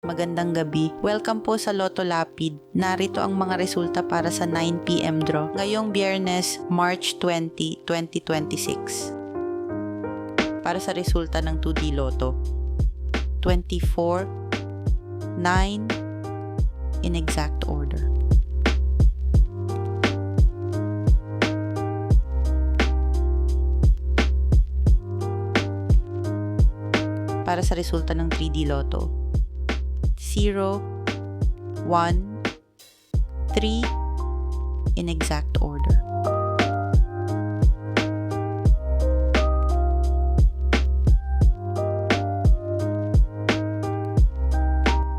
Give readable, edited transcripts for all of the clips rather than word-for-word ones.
Magandang gabi. Welcome po sa Lotto Lapid. Narito ang mga resulta para sa 9 PM draw ngayong Biyernes, March 20, 2026. Para sa resulta ng 2D Lotto, 24, 9, in exact order. Para sa resulta ng 3D Lotto, 0, 1, 3, in exact order.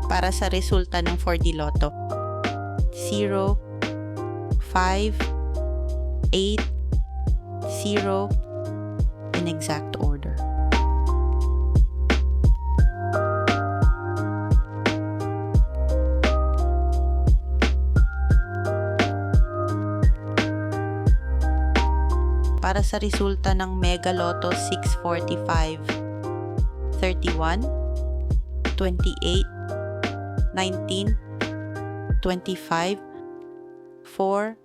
Para sa resulta ng 4D Lotto, 0, 5, 8, 0, in exact order. Para sa resulta ng Mega Lotto 645, 31, 28, 19, 25, 4,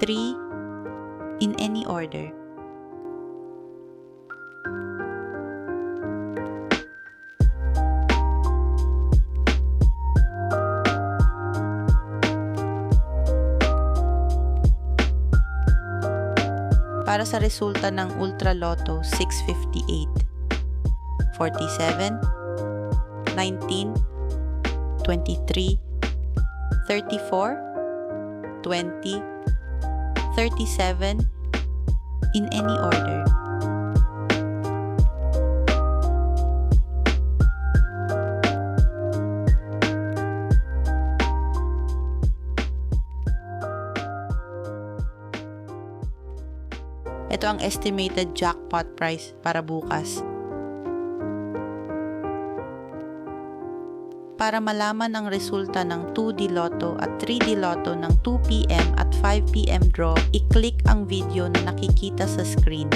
3, in any order. Para sa resulta ng Ultra Lotto 658, 47, 19, 23, 34, 20, 37, in any order. Ito ang estimated jackpot price para bukas. Para malaman ang resulta ng 2D Lotto at 3D Lotto ng 2 PM at 5 PM draw, i-click ang video na nakikita sa screen.